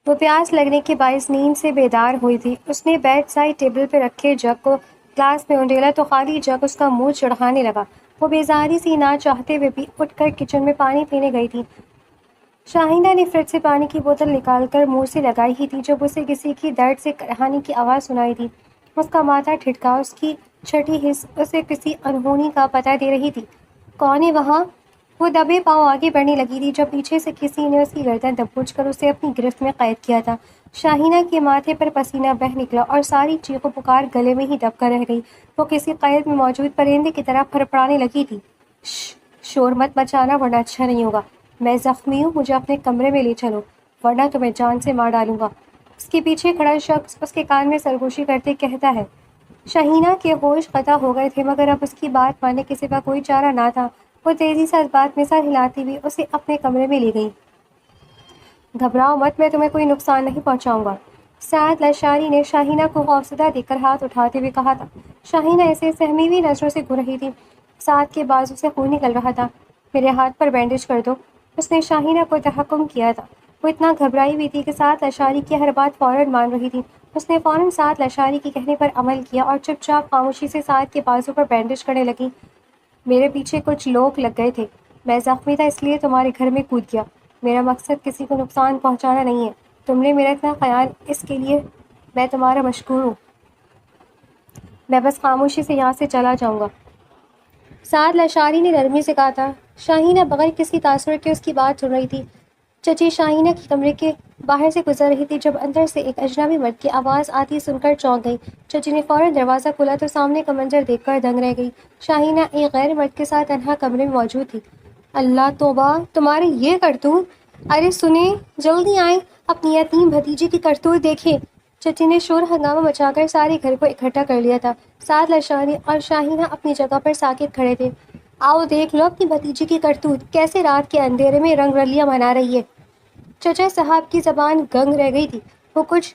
وہ پیاس لگنے کے باعث نیند سے بیدار ہوئی تھی۔ اس نے بیڈ سائڈ ٹیبل پہ رکھے جگ کو گلاس میں انڈیلا تو خالی جگ اس کا منہ چڑھانے لگا۔ وہ بیزاری سی نہ چاہتے ہوئے بھی اٹھ کر کچن میں پانی پینے گئی تھی۔ شاہینہ نے فریج سے پانی کی بوتل نکال کر منہ سے لگائی ہی تھی جب اسے کسی کی درد سے کہانی کی آواز سنائی دی۔ اس کا ماتھا ٹھٹکا، اس کی چھٹی حس اسے کسی انہونی کا پتہ دے رہی تھی۔ کون ہے وہاں؟ وہ دبے پاؤں آگے بڑھنے لگی تھی جب پیچھے سے کسی نے اس کی گردن دبوچ کر اسے اپنی گرفت میں قید کیا تھا۔ شاہینہ کے ماتھے پر پسینہ بہہ نکلا اور ساری چیخ و پکار گلے میں ہی دب کر رہ گئی۔ وہ کسی قید میں موجود پرندے کی طرح پھڑپڑانے لگی تھی۔ شور مت مچانا ورنہ اچھا نہیں ہوگا۔ میں زخمی ہوں، مجھے اپنے کمرے میں لے چلو ورنہ تمہیں جان سے مار ڈالوں گا، اس کے پیچھے کھڑا شخص اس کے کان میں سرگوشی کرتے کہتا ہے۔ شاہینہ کے ہوش قطع ہو گئے تھے مگر اب اس کی بات ماننے کے سوا کوئی چارہ نہ تھا۔ وہ تیزی سے اس بات میں سر ہلاتی ہوئی اسے اپنے کمرے میں لے گئی۔ گھبراؤ مت، میں تمہیں کوئی نقصان نہیں پہنچاؤں گا، سعد لشاری نے شاہینہ کو خوفزدہ دیکھ کر ہاتھ اٹھاتے ہوئے کہا تھا۔ شاہینہ اسے سہمی ہوئی نظروں سے گھور رہی تھی۔ سعد کے بازو سے خون نکل رہا تھا۔ میرے ہاتھ پر بینڈیج کر دو، اس نے شاہینہ کو تحکم کیا تھا۔ وہ اتنا گھبرائی ہوئی تھی کہ سعد لشاری کی ہر بات فوراً مان رہی تھی۔ اس نے فوراً سعد لشاری کے کہنے پر عمل کیا اور چپ چاپ خاموشی سے سعد کے بازو پر بینڈیج کرنے لگی۔ میرے پیچھے کچھ لوگ لگ گئے تھے، میں زخمی تھا اس لیے تمہارے گھر میں کود گیا۔ میرا مقصد کسی کو نقصان پہنچانا نہیں ہے، تم نے میرا اتنا خیال، اس کے لیے میں تمہارا مشکور ہوں۔ میں بس خاموشی سے یہاں سے چلا جاؤں گا، سعد لشاری نے نرمی سے کہا تھا۔ شاہینہ بغیر کسی تاثر کے اس کی بات سن رہی تھی۔ چچی شاہینہ کے کمرے کے باہر سے گزر رہی تھی جب اندر سے ایک اجنبی مرد کی آواز آتی سن کر چونک گئی۔ چچی نے فوراً دروازہ کھولا تو سامنے کا منظر دیکھ کر دنگ رہ گئی۔ شاہینہ ایک غیر مرد کے ساتھ تنہا کمرے میں موجود تھی۔ اللہ توبہ، تمہارے یہ کرتوت! ارے سنیں، جلدی آئیں، اپنی یتیم بھتیجی کی کرتوت دیکھیں۔ چچی نے شور ہنگامہ مچا کر سارے گھر کو اکٹھا کر لیا تھا۔ سعد لشاری اور شاہینہ اپنی جگہ پر ساکت کھڑے تھے۔ آؤ دیکھ لو اپنی بھتیجی کی کرتوت، کیسے رات کے اندھیرے میں رنگ رلیاں منا رہی ہے۔ چچا صاحب کی زبان گنگ رہ گئی تھی، وہ کچھ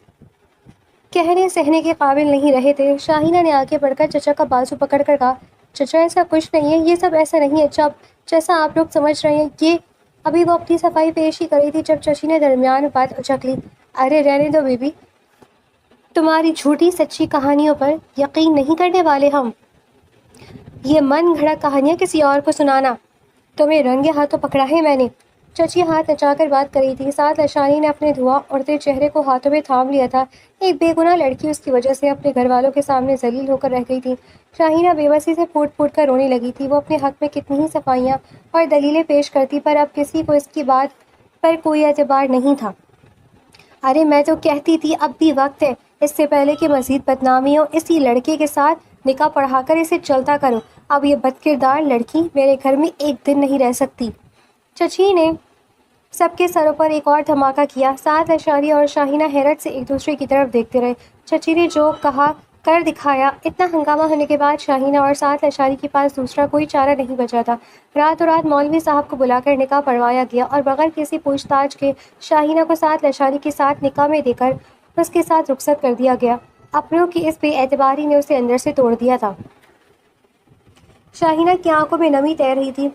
کہنے سہنے کے قابل نہیں رہے تھے۔ شاہینہ نے آگے بڑھ کر چچا کا بازو پکڑ کر کہا، چچا ایسا کچھ نہیں ہے، یہ سب ایسا نہیں ہے جیسا آپ لوگ سمجھ رہے ہیں۔ یہ ابھی وہ اپنی صفائی پیش ہی کری تھی جب چچی نے درمیان بات اچک لی۔ ارے رہنے دو بیبی، تمہاری جھوٹی سچی کہانیوں پر یقین نہیں کرنے والے ہم۔ یہ من گھڑت کہانیاں کسی اور کو سنانا، تمہیں رنگے ہاتھوں پکڑا ہے میں نے۔ چچی ہاتھ نچا کر بات کر رہی تھی۔ سعد لشاری نے اپنے دھواں اڑتے چہرے کو ہاتھوں میں تھام لیا تھا۔ ایک بے گناہ لڑکی اس کی وجہ سے اپنے گھر والوں کے سامنے ذلیل ہو کر رہ گئی تھی۔ شاہینہ بے بسی سے پھوٹ پھوٹ کر رونے لگی تھی۔ وہ اپنے حق میں کتنی ہی صفائیاں اور دلیلیں پیش کرتی پر اب کسی کو اس کی بات پر کوئی اعتبار نہیں تھا۔ ارے میں تو کہتی تھی اب بھی وقت ہے، اس سے پہلے کہ مزید بدنامی ہو، اسی لڑکے کے ساتھ نکاح پڑھا کر اسے چلتا کرو۔ اب یہ بدکردار لڑکی میرے گھر میں ایک دن نہیں رہ سکتی۔ چچی نے سب کے سروں پر ایک اور دھماکہ کیا۔ سعد لشاری اور شاہینہ حیرت سے ایک دوسرے کی طرف دیکھتے رہے۔ چچی نے جو کہا کر دکھایا۔ اتنا ہنگامہ ہونے کے بعد شاہینہ اور سعد لشاری کے پاس دوسرا کوئی چارہ نہیں بچا تھا۔ راتوں رات مولوی صاحب کو بلا کر نکاح پڑھوایا گیا اور بغیر کسی پوچھ تاچھ کے شاہینہ کو سعد لشاری کے ساتھ نکاح میں دے کر اس کے ساتھ رخصت کر دیا گیا۔ اپنوں کی اس بے اعتباری نے اسے اندر سے توڑ دیا تھا۔ شاہینہ کی آنکھوں میں نمی تیر رہی تھی۔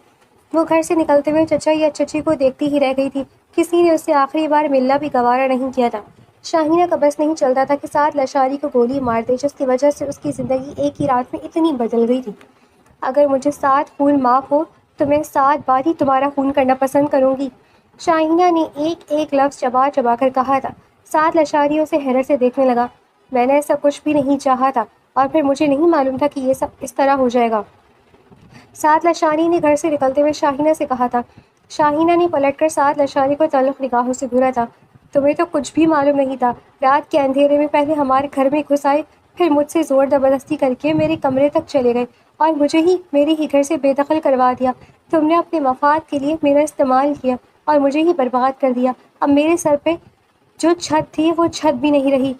وہ گھر سے نکلتے ہوئے چچا یا چچی کو دیکھتی ہی رہ گئی تھی۔ کسی نے اس سے آخری بار ملنا بھی گوارا نہیں کیا تھا۔ شاہینہ کا بس نہیں چلتا تھا کہ سعد لشاری کو گولی مار دے جس کی وجہ سے اس کی زندگی ایک ہی رات میں اتنی بدل گئی تھی۔ اگر مجھے 7 خون معاف ہو تو میں 7 بار ہی تمہارا خون کرنا پسند کروں گی، شاہینہ نے ایک ایک لفظ چبا چبا کر کہا تھا۔ سعد لشاری اسے حیرت سے دیکھنے لگا۔ میں نے ایسا کچھ بھی نہیں چاہا تھا اور پھر مجھے نہیں معلوم تھا کہ یہ سب اس طرح ہو جائے گا، سعد لشاری نے گھر سے نکلتے ہوئے شاہینہ سے کہا تھا۔ شاہینہ نے پلٹ کر سعد لشاری کو تعلق نگاہوں سے گھورا تھا۔ تمہیں تو کچھ بھی معلوم نہیں تھا، رات کے اندھیرے میں پہلے ہمارے گھر میں گھس آئے، پھر مجھ سے زور زبردستی کر کے میرے کمرے تک چلے گئے اور مجھے ہی میرے ہی گھر سے بے دخل کروا دیا۔ تم نے اپنے مفاد کے لیے میرا استعمال کیا اور مجھے ہی برباد کر دیا۔ اب میرے سر پہ جو چھت تھی وہ چھت بھی نہیں رہی۔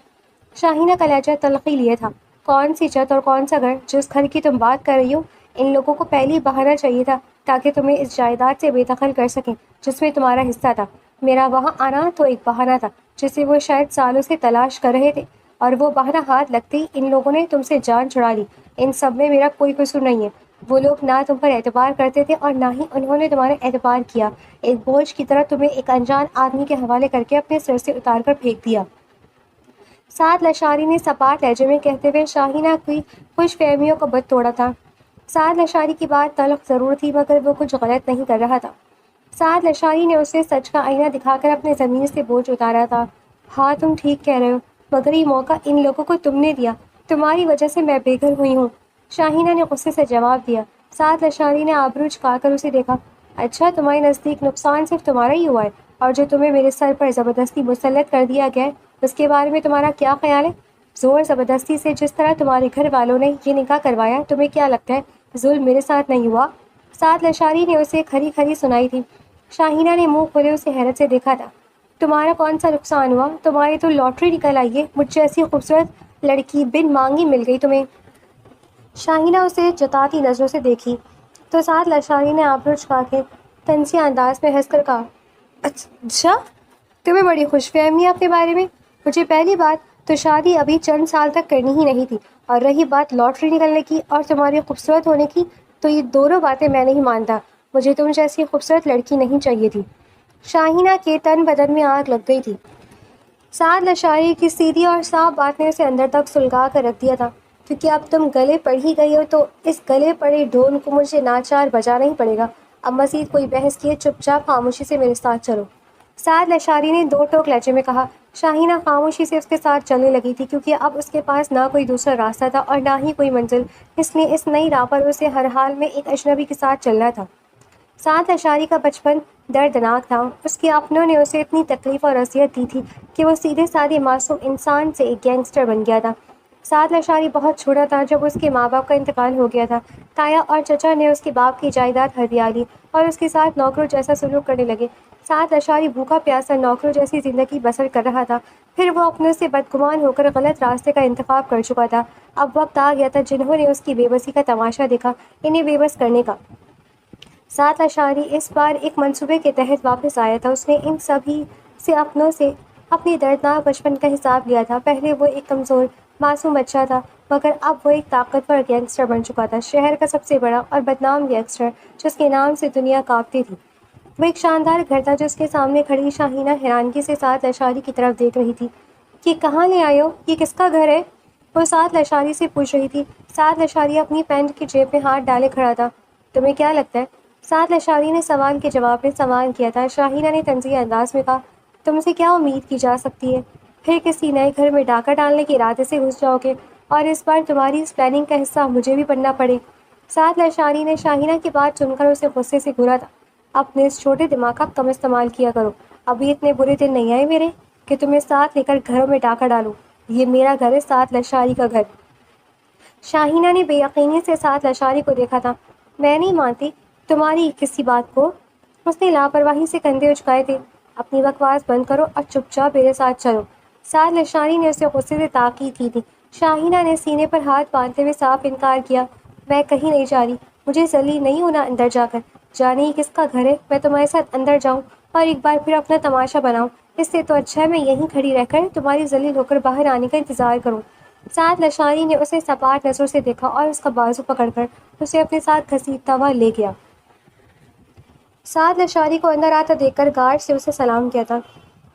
شاہینہ کا لہجہ تلخی لیے تھا۔ کون سی چھت اور کون سا گھر؟ جس گھر کی تم بات کر رہی ہو، ان لوگوں کو پہلے ہی بہانا چاہیے تھا تاکہ تمہیں اس جائیداد سے بے دخل کر سکیں جس میں تمہارا حصہ تھا۔ میرا وہاں آنا تو ایک بہانہ تھا جسے وہ شاید سالوں سے تلاش کر رہے تھے، اور وہ بہانہ ہاتھ لگتے ہی ان لوگوں نے تم سے جان چھڑا لی۔ ان سب میں میرا کوئی قصور نہیں ہے۔ وہ لوگ نہ تم پر اعتبار کرتے تھے اور نہ ہی انہوں نے تمہارا اعتبار کیا، ایک بوجھ کی طرح تمہیں ایک انجان آدمی کے حوالے کر کے اپنے سر سے اتار کر پھینک دیا۔ سعد لشاری نے سپاٹ لہجے میں کہتے ہوئے شاہینہ کی خوش فہمیوں کو بت توڑا تھا۔ سعد لشاری کی بات تلخ ضرور تھی مگر وہ کچھ غلط نہیں کر رہا تھا۔ سعد لشاری نے اسے سچ کا آئینہ دکھا کر اپنے ضمیر سے بوجھ اتارا تھا۔ ہاں تم ٹھیک کہہ رہے ہو، مگر یہ موقع ان لوگوں کو تم نے دیا، تمہاری وجہ سے میں بے گھر ہوئی ہوں، شاہینہ نے غصے سے جواب دیا۔ سعد لشاری نے آبرو جھکا کر اسے دیکھا۔ اچھا تمہارے نزدیک نقصان صرف تمہارا ہی ہوا ہے، اور جو تمہیں میرے سر پر زبردستی مسلط کر دیا گیا ہے اس کے بارے میں تمہارا کیا خیال ہے؟ زور زبردستی سے جس طرح تمہارے گھر والوں نے یہ نکاح کروایا، تمہیں کیا لگتا ہے ظلم میرے ساتھ نہیں ہوا؟ سعد لشاری نے اسے کھری کھری سنائی تھی۔ شاہینہ نے منہ کھولے اسے حیرت سے دیکھا تھا۔ تمہارا کون سا نقصان ہوا؟ تمہاری تو لاٹری نکل آئی ہے، مجھ جیسی خوبصورت لڑکی بن مانگی مل گئی تمہیں۔ شاہینہ اسے جتاتی نظروں سے دیکھی تو سعد لشاری نے آبرو جھکا کے طنزیہ انداز میں ہنس کر کہا، اچھا تمہیں بڑی خوش فہمی ہے اپنے بارے میں؟ مجھے پہلی بات تو شادی ابھی چند سال تک کرنی ہی نہیں تھی، اور رہی بات لاٹری نکلنے کی اور تمہاری خوبصورت ہونے کی، تو یہ دونوں باتیں میں نہیں مانتا، مجھے تم جیسی خوبصورت لڑکی نہیں چاہیے تھی۔ شاہینہ کے تن بدن میں آگ لگ گئی تھی۔ سعد لشاری کی سیدھی اور صاف بات نے اسے اندر تک سلگا کر رکھ دیا تھا، کیونکہ اب تم گلے پڑ ہی گئی ہو تو اس گلے پڑے ڈھول کو مجھے ناچار بجانا ہی پڑے گا۔ اب مزید کوئی بحث کیے چپ چاپ خاموشی سے میرے ساتھ چلو، سعد لشاری نے دو ٹوک لہجے میں کہا۔ شاہینہ خاموشی سے اس کے ساتھ چلنے لگی تھی، کیونکہ اب اس کے پاس نہ کوئی دوسرا راستہ تھا اور نہ ہی کوئی منزل، اس لیے اس نئی راہ پر اسے ہر حال میں ایک اجنبی کے ساتھ چلنا تھا۔ سعد لشاری کا بچپن دردناک تھا، اس کے اپنوں نے اسے اتنی تکلیف اور اذیت دی تھی کہ وہ سیدھے سادے معصوم انسان سے ایک گینگسٹر بن گیا تھا۔ سعد لشاری بہت چھوٹا تھا جب اس کے ماں باپ کا انتقال ہو گیا تھا۔ تایا اور چچا نے اس کے باپ کی جائیداد ہتھیا لی اور اس کے ساتھ نوکروں جیسا سلوک کرنے لگے۔ سعد لشاری بھوکا پیاسا نوکروں جیسی زندگی بسر کر رہا تھا، پھر وہ اپنے سے بدگمان ہو کر غلط راستے کا انتخاب کر چکا تھا۔ اب وقت آ گیا تھا جنہوں نے اس کی بے بسی کا تماشا دیکھا انہیں بے بس کرنے کا۔ سعد لشاری اس بار ایک منصوبے کے تحت واپس آیا تھا۔ اس نے ان سبھی سے اپنوں سے اپنے دردناک بچپن کا حساب لیا تھا۔ پہلے وہ ایک کمزور معصوم بچہ تھا، مگر اب وہ ایک طاقتور گینگسٹر بن چکا تھا، شہر کا سب سے بڑا اور بدنام گینگسٹر جس کے نام سے دنیا کانپتی تھی۔ وہ ایک شاندار گھر تھا جس کے سامنے کھڑی شاہینہ حیرانگی سے سعد لشاری کی طرف دیکھ رہی تھی۔ یہ کہاں لے آئے ہو؟ یہ کس کا گھر ہے؟ وہ سعد لشاری سے پوچھ رہی تھی۔ سعد لشاری اپنی پینٹ کی جیب میں ہاتھ ڈالے کھڑا تھا۔ تمہیں کیا لگتا ہے؟ سعد لشاری نے سوال کے جواب میں سوال کیا تھا۔ شاہینہ نے طنزیہ انداز میں کہا، تم سے کیا امید کی جا سکتی ہے؟ پھر کسی نئے گھر میں ڈاکہ ڈالنے کے ارادے سے گھس جاؤ گے، اور اس بار تمہاری اس پلاننگ کا حصہ مجھے بھی بننا پڑے۔ سعد لشاری نے شاہینہ کی بات سن کر اسے غصے سے گھورا تھا۔ اپنے اس چھوٹے دماغ کا کم استعمال کیا کرو، ابھی اتنے برے دن نہیں آئے میرے کہ تمہیں ساتھ لے کر گھروں میں ڈاکہ ڈالوں۔ یہ میرا گھر ہے، سعد لشاری کا گھر۔ شاہینہ نے بے یقینی سے سعد لشاری کو دیکھا تھا۔ میں نہیں مانتی تمہاری کسی بات کو، اس نے لاپرواہی سے کندھے اچکائے تھے۔ اپنی بکواس بند کرو اور چپ چاپ میرے ساتھ چلو، سعد لشاری نے اسے غصے سے تاکید کی تھی۔ شاہینہ نے سینے پر ہاتھ باندھتے ہوئے صاف انکار کیا۔ میں کہیں نہیں جا رہی، مجھے ذلیل نہیں ہونا اندر جا کر، جانے ہی کس کا گھر ہے، میں تمہارے ساتھ اندر جاؤں اور ایک بار پھر اپنا تماشا بناؤں، اس سے تو اچھا ہے میں یہیں کھڑی رہ کر تمہاری ذلیل ہو کر باہر آنے کا انتظار کروں۔ سعد لشاری نے اسے سپاٹ نظروں سے دیکھا اور اس کا بازو پکڑ کر اسے اپنے ساتھ گھسیٹتا ہوا لے گیا۔ سعد لشاری کو اندر آتا دیکھ کر گارڈ سے اسے سلام کیا تھا۔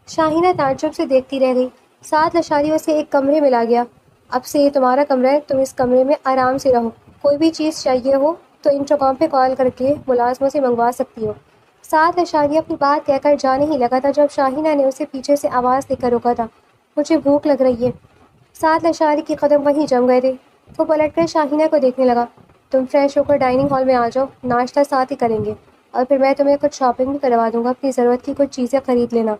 شاہینہ تعجب سے دیکھتی رہ گئی۔ سعد لشاری اسے ایک کمرے میں لا گیا۔ اب سے یہ تمہارا کمرہ ہے، تم اس کمرے میں آرام سے رہو، کوئی بھی چیز چاہیے ہو تو انٹرکام پہ کال کر کے ملازموں سے منگوا سکتی ہو۔ سعد لشاری اپنی بات کہہ کر جانے ہی لگا تھا جب شاہینہ نے اسے پیچھے سے آواز دے کر روکا تھا، مجھے بھوک لگ رہی ہے۔ سعد لشاری کے قدم وہیں جم گئے تھے۔ وہ پلٹ کر شاہینہ کو دیکھنے لگا، تم فریش ہو کر ڈائننگ ہال میں آ جاؤ، ناشتہ ساتھ ہی کریں گے، اور پھر میں تمہیں کچھ شاپنگ بھی کروا دوں گا، اپنی ضرورت کی کچھ چیزیں خرید لینا۔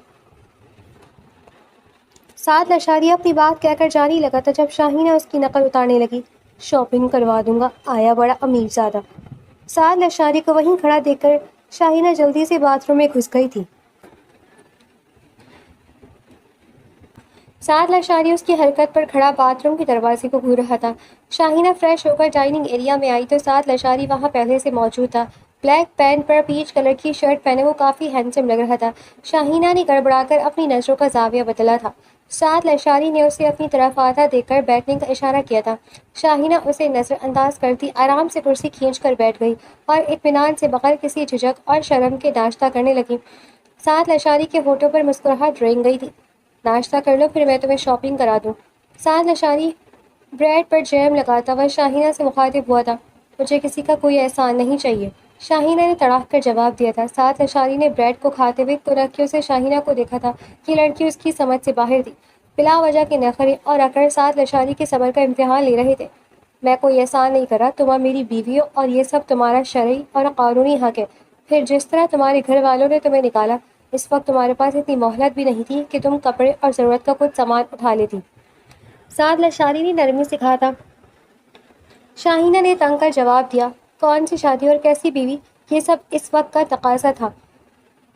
سعد لشاری اپنی بات کہہ کر جانے ہی لگا تھا جب شاہینہ اس کی نقل اتارنے لگی، شاپنگ کروا دوں گا، آیا بڑا امیر زادہ۔ سعد لشاری کو وہیں کھڑا دیکھ کر شاہینہ جلدی سے باتھ روم میں گھس گئی تھی۔ سعد لشاری اس کی حرکت پر کھڑا باتھ روم کے دروازے کو گھور رہا تھا۔ شاہینہ فریش ہو کر ڈائننگ ایریا میں آئی تو سعد لشاری وہاں پہلے سے موجود تھا۔ بلیک پینٹ پر پیچ کلر کی شرٹ پہنے وہ کافی ہینڈسم لگ رہا تھا۔ شاہینہ نے گڑبڑا کر اپنی نظروں کا زاویہ بدلا تھا۔ سعد لشاری نے اسے اپنی طرف آتا دیکھ کر بیٹھنے کا اشارہ کیا تھا۔ شاہینہ اسے نظر انداز کرتی آرام سے کرسی کھینچ کر بیٹھ گئی اور اطمینان سے بغیر کسی جھجک اور شرم کے ناشتہ کرنے لگی۔ سعد لشاری کے ہونٹوں پر مسکراہٹ رنگ گئی تھی۔ ناشتہ کر لو پھر میں تمہیں شاپنگ کرا دوں۔ سعد لشاری بریڈ پر جیم لگاتا ہوا شاہینہ سے مخاطب ہوا تھا۔ مجھے کسی کا کوئی احسان نہیں چاہیے، شاہینہ نے تڑاک کر جواب دیا تھا۔ سعد لشاری نے بریڈ کو کھاتے ہوئے تنکیوں سے شاہینہ کو دیکھا تھا۔ یہ لڑکی اس کی سمجھ سے باہر تھی۔ بلا وجہ کے نخرے اور اکڑ سعد لشاری کے صبر کا امتحان لے رہے تھے۔ میں کوئی احسان نہیں کرا، تم میری بیوی ہو اور یہ سب تمہارا شرعی اور قانونی حق ہے۔ پھر جس طرح تمہارے گھر والوں نے تمہیں نکالا، اس وقت تمہارے پاس اتنی مہلت بھی نہیں تھی کہ تم کپڑے اور ضرورت کا کچھ سامان اٹھا لیتی۔ سعد لشاری نے نرمی سے کہا تھا۔ شاہینہ نے تنگ کر جواب دیا، کون سی شادی اور کیسی بیوی؟ یہ سب اس وقت کا تقاضا تھا۔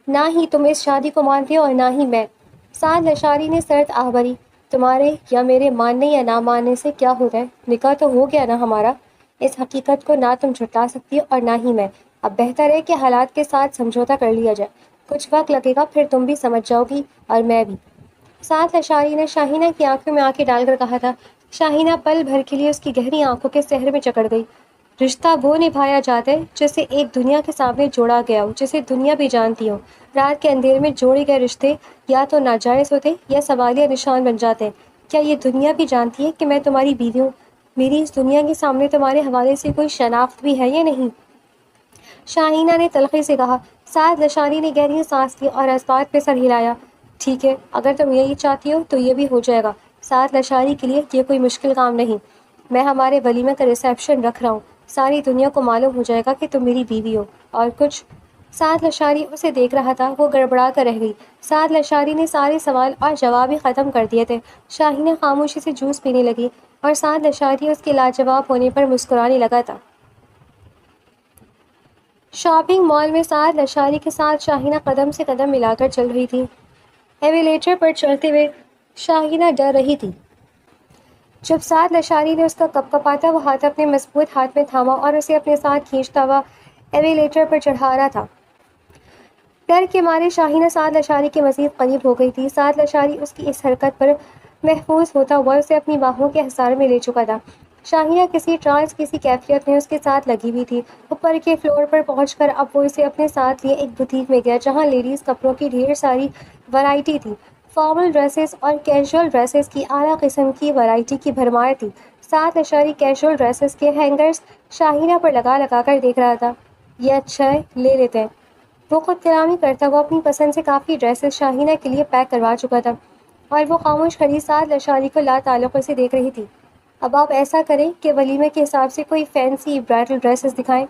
نہ ہی تم اس شادی کو مانتے ہو اور نہ ہی میں۔ سعد لشاری نے سرد آہ بھری، تمہارے یا میرے ماننے یا نہ ماننے سے کیا ہوتا ہے؟ نکاح تو ہو گیا نا ہمارا۔ اس حقیقت کو نہ تم جھٹلا سکتی ہو اور نہ ہی میں۔ اب بہتر ہے کہ حالات کے ساتھ سمجھوتا کر لیا جائے۔ کچھ وقت لگے گا پھر تم بھی سمجھ جاؤ گی اور میں بھی۔ سعد لشاری نے شاہینہ کی آنکھوں میں آنکھیں ڈال کر کہا تھا۔ شاہینہ پل بھر کے لیے اس کی گہری آنکھوں کے سحر میں جکڑ گئی۔ رشتہ وہ نبھایا جاتا ہے جسے ایک دنیا کے سامنے جوڑا گیا ہو، جسے دنیا بھی جانتی ہو۔ رات کے اندھیرے میں جوڑے گئے رشتے یا تو ناجائز ہوتے یا سوالیہ نشان بن جاتے ہیں۔ کیا یہ دنیا بھی جانتی ہے کہ میں تمہاری بیوی ہوں؟ میری اس دنیا کے سامنے تمہارے حوالے سے کوئی شناخت بھی ہے یا نہیں؟ شاہینہ نے تلخی سے کہا۔ سعد لشاری نے گہری سانس لی اور اس بات پہ سر ہلایا۔ ٹھیک ہے، اگر تم یہی چاہتی ہو تو یہ بھی ہو جائے گا۔ سعد لشاری کے لیے یہ کوئی مشکل کام نہیں۔ میں ہمارے ولیمے کا ریسیپشن رکھ رہا ہوں، ساری دنیا کو معلوم ہو جائے گا کہ تم میری بیوی ہو۔ اور کچھ؟ سعد لشاری اسے دیکھ رہا تھا، وہ گڑبڑا کر رہ گئی۔ سعد لشاری نے سارے سوال اور جواب ہی ختم کر دیے تھے۔ شاہینہ خاموشی سے جوس پینے لگی اور سعد لشاری اس کے لاجواب ہونے پر مسکرانے لگا تھا۔ شاپنگ مال میں سعد لشاری کے ساتھ شاہینہ قدم سے قدم ملا کر چل رہی تھی۔ ایویلیٹر پر چڑھتے ہوئے شاہینہ ڈر رہی تھی۔ جب سعد لشاری نے اس کا کپکپاتا وہ ہاتھ اپنے مضبوط ہاتھ میں تھاما اور اسے اپنے ساتھ کھینچتا ہوا ایویلیٹر پر چڑھا رہا تھا۔ ڈر کے مارے شاہینہ سعد لشاری کے مزید قریب ہو گئی تھی۔ سعد لشاری اس کی اس حرکت پر محفوظ ہوتا ہوا اسے اپنی باہوں کے حصار میں لے چکا تھا۔ شاہینہ کسی ٹرانس کسی کیفیت میں اس کے ساتھ لگی ہوئی تھی۔ اوپر کے فلور پر پہنچ کر اب وہ اسے اپنے ساتھ لیے ایک بوتیک میں گیا جہاں لیڈیز کپڑوں کی ڈھیر ساری ورائٹی تھی۔ فارمل ڈریسز اور کیجول ڈریسز کی اعلیٰ قسم کی ورائٹی کی بھرمار تھی۔ سعد لشاری کیجول ڈریسز کے ہینگرز شاہینہ پر لگا لگا کر دیکھ رہا تھا۔ یہ اچھا ہے، لے لیتے ہیں۔ وہ خود کلامی کرتا ہوا اپنی پسند سے کافی ڈریسز شاہینہ کے لیے پیک کروا چکا تھا اور وہ خاموش کھڑی سعد لشاری کو لا تعلقی سے دیکھ رہی تھی۔ اب آپ ایسا کریں کہ ولیمے کے حساب سے کوئی فینسی برائڈل ڈریسز دکھائیں،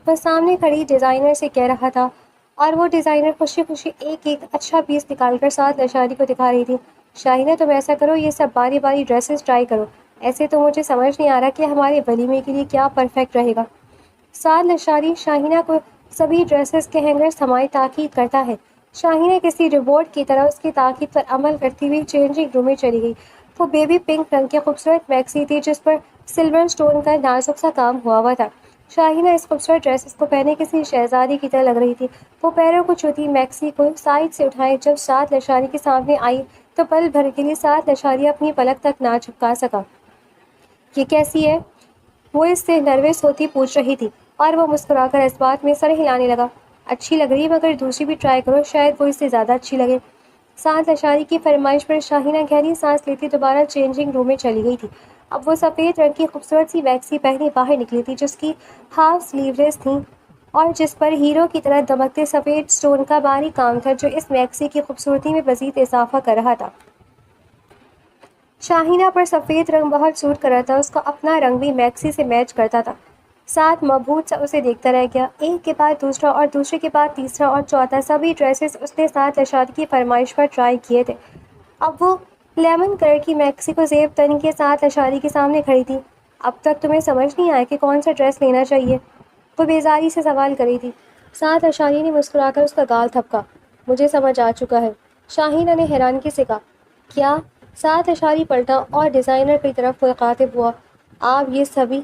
وہ سامنے کھڑی ڈیزائنر سے کہہ رہا تھا اور وہ ڈیزائنر خوشی خوشی ایک ایک اچھا پیس نکال کر سعد لشاری کو دکھا رہی تھی۔ شاہینہ تم ایسا کرو، یہ سب باری باری ڈریسز ٹرائی کرو، ایسے تو مجھے سمجھ نہیں آ رہا کہ ہمارے ولیمے کے لیے کیا پرفیکٹ رہے گا۔ سعد لشاری شاہینہ کو سبھی ڈریسز کے ہینگرز تھمائے تاکید کرتا ہے۔ شاہینہ کسی روبوٹ کی طرح اس کی تاکید پر عمل کرتی ہوئی چینجنگ روم میں چلی گئی۔ وہ بیبی پنک رنگ کی خوبصورت میکسی تھی جس پر سلور سٹون کا نازک سا کام ہوا تھا۔ شاہینہ اس خوبصورت ڈریسز کو پہنے کسی شہزادی کی طرح لگ رہی تھی۔ وہ پیروں کو چھوتی میکسی کو سائڈ سے اٹھائے جب سعد لشاری کے سامنے آئی تو پل بھر کے لیے سعد لشاری اپنی پلک تک نہ جھپکا سکا۔ یہ کیسی ہے؟ وہ اس سے نروس ہوتی پوچھ رہی تھی اور وہ مسکرا کر اس بات میں سر ہلانے لگا۔ اچھی لگ رہی مگر دوسری بھی ٹرائی کرو، شاید وہ اس سے زیادہ اچھی لگے۔ سعد لشاری کی فرمائش پر شاہینہ گہری سانس لیتی دوبارہ چینجنگ روم میں چلی گئی تھی۔ اب وہ سفید رنگ کی خوبصورت سی میکسی پہنے باہر نکلی تھی جس کی ہاف سلیو لیس تھیں اور جس پر ہیرو کی طرح دمکتے سفید سٹون کا باریک کام تھا جو اس میکسی کی خوبصورتی میں مزید اضافہ کر رہا تھا۔ شاہینہ پر سفید رنگ بہت سوٹ کر رہا تھا، اس کا اپنا رنگ بھی میکسی سے میچ کرتا تھا۔ سعد مبہوت سا اسے دیکھتا رہ گیا۔ ایک کے بعد دوسرا اور دوسرے کے بعد تیسرا اور چوتھا سبھی ڈریسز اس نے سعد لشاری کی فرمائش پر ٹرائی کیے تھے۔ اب وہ لیمن کلر کی میکسی کو زیب تن کے ساتھ لشاری کے سامنے کھڑی تھی۔ اب تک تمہیں سمجھ نہیں آیا کہ کون سا ڈریس لینا چاہیے؟ وہ بیزاری سے سوال کری تھی۔ سعد لشاری نے مسکرا کر اس کا گال تھپکا۔ مجھے سمجھ آ چکا ہے، شاہینہ نے حیرانگی سے کہا۔ کیا؟ سعد لشاری پلٹا اور ڈیزائنر کی طرف مخاطب ہوا۔ آپ یہ سبھی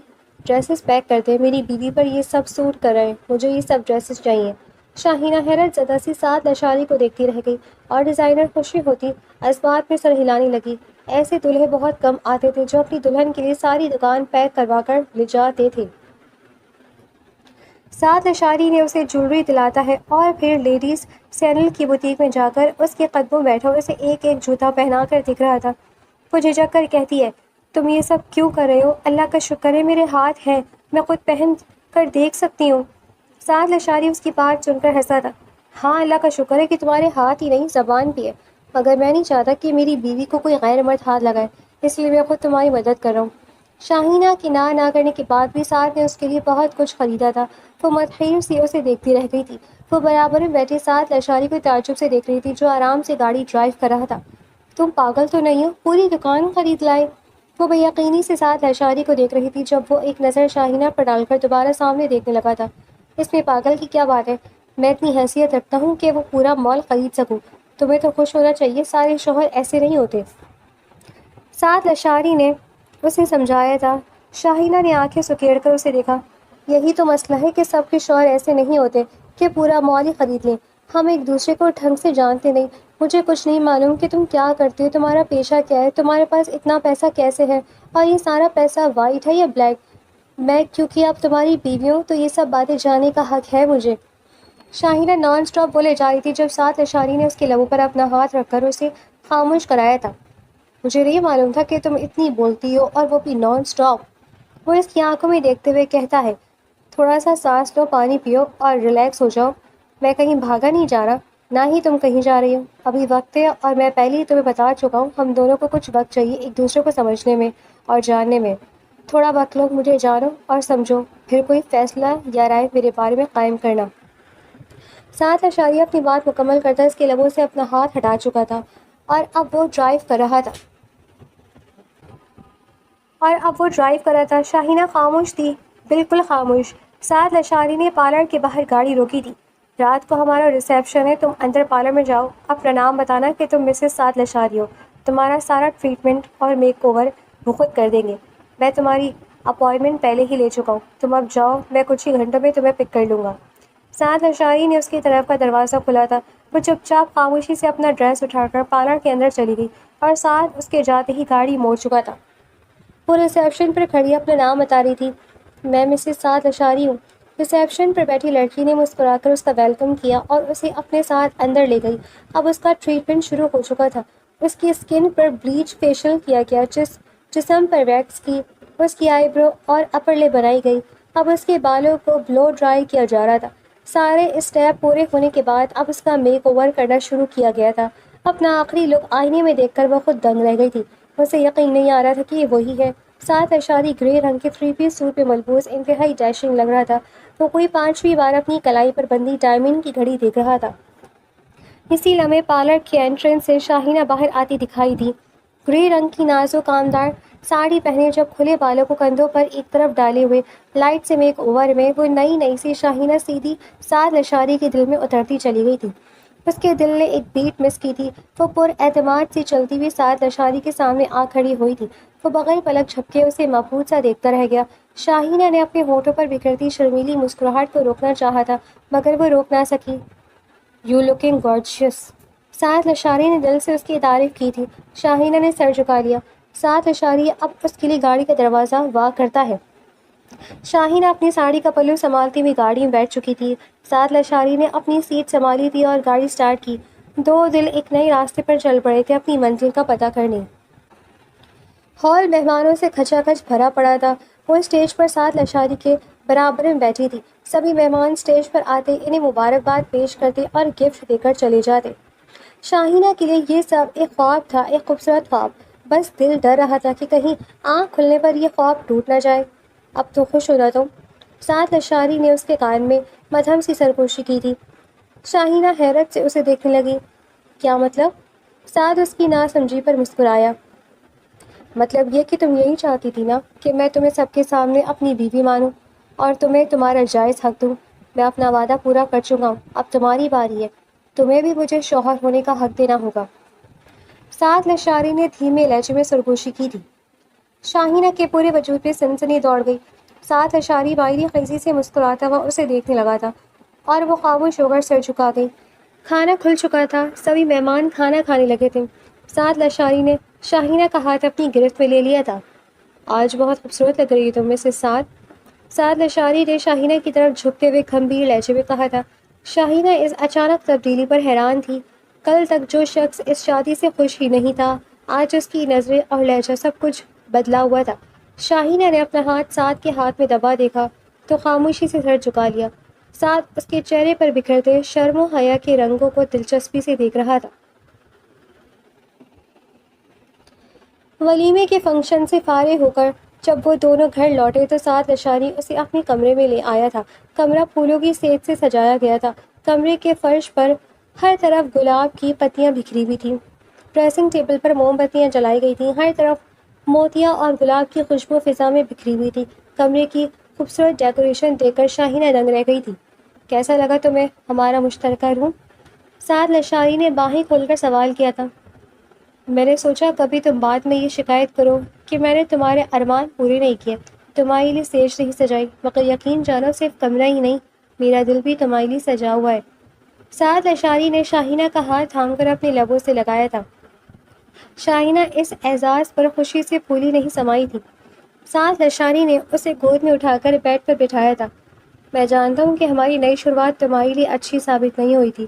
ڈریسز پیک کر دیں، میری بیوی پر یہ سب سوٹ کر رہے ہیں، مجھے یہ سب ڈریسز چاہیے۔ شاہینہ حیرت زدہ سی سعد لشاری کو دیکھتی رہ گئی اور ڈیزائنر خوشی ہوتی اسباب میں سر ہلانے لگی۔ ایسے دلہے بہت کم آتے تھے جو اپنی دلہن کے لیے ساری دکان پیک کروا کر لے جاتے تھے۔ سعد لشاری نے اسے جولری دلاتا ہے اور پھر لیڈیز سینڈل کی بوتیک میں جا کر اس کے قدموں بیٹھا اسے ایک ایک جوتا پہنا کر دکھ رہا تھا۔ وہ جھجک کر کہتی ہے، تم یہ سب کیوں کر رہے ہو؟ اللہ کا شکر ہے میرے ہاتھ ہیں، میں خود پہن کر دیکھ سکتی ہوں۔ سعد لشاری اس کی بات سن کر ہنسا تھا۔ ہاں اللہ کا شکر ہے کہ تمہارے ہاتھ ہی نہیں زبان بھی ہے، مگر میں نہیں چاہتا کہ میری بیوی کو کوئی غیر مرد ہاتھ لگائے، اس لیے میں خود تمہاری مدد کر رہا ہوں۔ شاہینہ کی نہ کرنے کے بعد بھی سعد نے اس کے لیے بہت کچھ خریدا تھا۔ وہ متحیر سی اسے دیکھتی رہ گئی تھی۔ وہ برابر میں بیٹھے سعد لشاری کو تعجب سے دیکھ رہی تھی جو آرام سے گاڑی ڈرائیو کر رہا تھا۔ تم پاگل تو نہیں ہو؟ پوری دکان خرید لائے۔ وہ بے یقینی سے سعد لشاری کو دیکھ رہی تھی جب وہ ایک نظر شاہینہ پر ڈال کر دوبارہ سامنے دیکھنے لگا تھا۔ اس میں پاگل کی کیا بات ہے؟ میں اتنی حیثیت رکھتا ہوں کہ وہ پورا مال خرید سکوں۔ تمہیں تو خوش ہونا چاہیے، سارے شوہر ایسے نہیں ہوتے۔ سعد لشاری نے اسے سمجھایا تھا۔ شاہینہ نے آنکھیں سکیڑ کر اسے دیکھا۔ یہی تو مسئلہ ہے کہ سب کے شوہر ایسے نہیں ہوتے کہ پورا مال ہی خرید لیں۔ ہم ایک دوسرے کو ڈھنگ سے جانتے نہیں۔ مجھے کچھ نہیں معلوم کہ تم کیا کرتے ہو، تمہارا پیشہ کیا ہے، تمہارے پاس اتنا پیسہ کیسے ہے، اور یہ سارا پیسہ وائٹ ہے یا بلیک؟ میں کیونکہ اب تمہاری بیوی ہوں تو یہ سب باتیں جاننے کا حق ہے مجھے۔ شاہینہ نان سٹاپ بولے جا رہی تھی جب سعد لشاری نے اس کے لبوں پر اپنا ہاتھ رکھ کر اسے خاموش کرایا تھا۔ مجھے نہیں معلوم تھا کہ تم اتنی بولتی ہو، اور وہ بھی نان سٹاپ۔ وہ اس کی آنکھوں میں دیکھتے ہوئے کہتا ہے، تھوڑا سا سانس لو، پانی پیو اور ریلیکس ہو جاؤ۔ میں کہیں بھاگا نہیں جا رہا، نہ ہی تم کہیں جا رہی ہو۔ ابھی وقت ہے اور میں پہلے ہی تمہیں بتا چکا ہوں، ہم دونوں کو کچھ وقت چاہیے ایک دوسرے کو سمجھنے میں اور جاننے میں۔ تھوڑا وقت لو، مجھے جانو اور سمجھو، پھر کوئی فیصلہ یا رائے میرے بارے میں قائم کرنا۔ سعد لشاری اپنی بات مکمل کرتا اس کے لبوں سے اپنا ہاتھ ہٹا چکا تھا اور اب وہ ڈرائیو کر رہا تھا۔ شاہینہ خاموش تھی، بالکل خاموش۔ سعد لشاری نے پارلر کے باہر گاڑی روکی تھی۔ رات کو ہمارا ریسیپشن ہے، تم اندر پارلر میں جاؤ، اپنا نام بتانا کہ تم مسز سعد لشاری ہو، تمہارا سارا ٹریٹمنٹ اور میک اوور وہ خود کر دیں گے۔ میں تمہاری اپائنٹمنٹ پہلے ہی لے چکا ہوں، تم اب جاؤ، میں کچھ ہی گھنٹوں میں تمہیں پک کر لوں گا۔ سعد لشاری نے اس کی طرف کا دروازہ کھولا تھا۔ وہ چپ چاپ خاموشی سے اپنا ڈریس اٹھا کر پارلر کے اندر چلی گئی اور سعد اس کے جاتے ہی گاڑی موڑ چکا تھا۔ وہ ریسیپشن پر کھڑی اپنا نام بتا رہی تھی، میں مسز سعد لشاری ہوں۔ ریسیپشن پر بیٹھی لڑکی نے مسکرا کر اس کا ویلکم کیا اور اسے اپنے ساتھ اندر لے گئی۔ اب اس کا ٹریٹمنٹ شروع ہو چکا تھا۔ اس کی اسکن پر بلیچ فیشل کیا گیا، جسم پر ویکس کی، اس کی آئی برو اور اپر لپ بنائی گئی۔ اب اس کے بالوں کو بلو ڈرائی کیا جا رہا تھا۔ سارے اسٹیپ پورے ہونے کے بعد اب اس کا میک اوور کرنا شروع کیا گیا تھا۔ اپنا آخری لک آئینے میں دیکھ کر وہ خود دنگ رہ گئی تھی۔ اسے یقین نہیں آ رہا تھا کہ یہ وہی ہے۔ سعد لشاری گرے رنگ کے 3 پیس سوٹ میں ملبوس انتہائی ڈیشنگ لگ رہا تھا۔ وہ کوئی 5ویں بار اپنی کلائی پر بندھی ڈائمنڈ کی گھڑی دیکھ رہا تھا۔ اسی لمحے پارلر کے انٹرنس سے شاہینہ باہر آتی دکھائی دی، گرے رنگ کی نازک کامدار ساڑی پہنے، جب کھلے بالوں کو کندھوں پر ایک طرف ڈالے ہوئے لائٹ سے میک اوور میں وہ نئی سی شاہینہ سیدھی سعد لشاری کے دل میں اترتی چلی گئی تھی۔ اس کے دل نے ایک بیٹ مس کی تھی۔ وہ پر اعتماد سے چلتی ہوئی سعد لشاری کے سامنے آ کھڑی ہوئی تھی۔ وہ بغیر پلک جھپکے اسے مبہوت سا دیکھتا رہ گیا۔ شاہینہ نے اپنے ہونٹوں پر بکھرتی شرمیلی مسکراہٹ کو روکنا چاہا تھا مگر وہ روک نہ سکی۔ یو لکنگ گارجیس، سعد لشاری نے دل سے اس کی تعریف کی تھی۔ شاہینہ نے سر جھکا لیا۔ سعد لشاری اب اس کے لیے گاڑی کا دروازہ وا کرتا ہے۔ شاہینہ اپنی ساڑی کا پلو سنبھالتی ہوئی گاڑی میں بیٹھ چکی تھی۔ سعد لشاری نے اپنی سیٹ سنبھالی تھی اور گاڑی سٹارٹ کی۔ دو دل ایک نئے راستے پر چل پڑے تھے اپنی منزل کا پتہ کرنے۔ ہال مہمانوں سے کھچا کھچ بھرا پڑا تھا۔ وہ اسٹیج پر سعد لشاری کے برابر میں بیٹھی تھی۔ سبھی مہمان اسٹیج پر آتے، انہیں مبارکباد پیش کرتے اور گفٹ دے کر چلے جاتے۔ شاہینہ کے لیے یہ سب ایک خواب تھا، ایک خوبصورت خواب۔ بس دل ڈر رہا تھا کہ کہیں آنکھ کھلنے پر یہ خواب ٹوٹ نہ جائے۔ اب تو خوش ہونا تم، سعد لشاری نے اس کے کان میں مدھم سی سرپوشی کی تھی۔ شاہینہ حیرت سے اسے دیکھنے لگی۔ کیا مطلب؟ سعد اس کی نا سمجھی پر مسکرایا۔ مطلب یہ کہ تم یہی چاہتی تھی نا کہ میں تمہیں سب کے سامنے اپنی بیوی مانوں اور تمہیں تمہارا جائز حق دوں۔ میں اپنا وعدہ پورا کر چکا ہوں، اب تمہاری باری ہے، تمہیں بھی مجھے شوہر ہونے کا حق دینا ہوگا۔ سعد لشاری نے دھیمے لہجے میں سرگوشی کی تھی۔ شاہینہ کے پورے وجود میں سنسنی دوڑ گئی۔ سعد لشاری مایوسی خیزی سے مسکراتا ہوا اسے دیکھنے لگا تھا۔ اور وہ خاموش ہو کر سر جھکا گئی۔ کھانا کھل چکا تھا، سبھی مہمان کھانا کھانے لگے تھے۔ سعد لشاری نے شاہینہ کا ہاتھ اپنی گرفت میں لے لیا تھا۔ آج بہت خوبصورت لگ رہی ہے تم مسز سعد، سعد لشاری نے شاہینہ کی طرف جھکتے ہوئے گھمبیر لہجے میں کہا تھا۔ شاہینہ اس اچانک تبدیلی پر حیران تھی۔ کل تک جو شخص اس شادی سے خوش ہی نہیں تھا، آج اس کی نظریں اور لہجہ سب کچھ بدلا ہوا تھا۔ شاہینہ نے اپنا ہاتھ سعد کے ہاتھ میں دبا دیکھا تو خاموشی سے سر جھکا لیا۔ سعد اس کے چہرے پر بکھرتے شرم و حیا کے رنگوں کو دلچسپی سے دیکھ رہا تھا۔ ولیمے کے فنکشن سے فارغ ہو کر جب وہ دونوں گھر لوٹے تو سعد لشاری اسے اپنے کمرے میں لے آیا تھا۔ کمرہ پھولوں کی سیج سے سجایا گیا تھا۔ کمرے کے فرش پر ہر طرف گلاب کی پتیاں بکھری ہوئی تھیں۔ ڈریسنگ ٹیبل پر موم بتیاں جلائی گئی تھیں، ہر طرف موتیاں اور گلاب کی خوشبو فضا میں بکھری ہوئی تھی۔ کمرے کی خوبصورت ڈیکوریشن دیکھ کر شاہینہ دنگ رہ گئی تھی۔ کیسا لگا تمہیں ہمارا مشترکہ روم؟ سعد لشاری نے باہیں کھول کر سوال کیا تھا۔ میں نے سوچا کبھی تم بعد میں یہ شکایت کرو کہ میں نے تمہارے ارمان پورے نہیں کیے، تمہارے لیے سیج نہیں سجائی، مگر یقین جانو صرف کمرہ ہی نہیں، میرا دل بھی تمہارے لیے سجا ہوا ہے۔ سعد لشاری نے شاہینہ کا ہاتھ تھام کر اپنے لبوں سے لگایا تھا۔ شاہینہ اس اعزاز پر خوشی سے پھولی نہیں سمائی تھی۔ سعد لشاری نے اسے گود میں اٹھا کر بیڈ پر بٹھایا تھا۔ میں جانتا ہوں کہ ہماری نئی شروعات تمہارے لیے اچھی ثابت نہیں ہوئی تھی،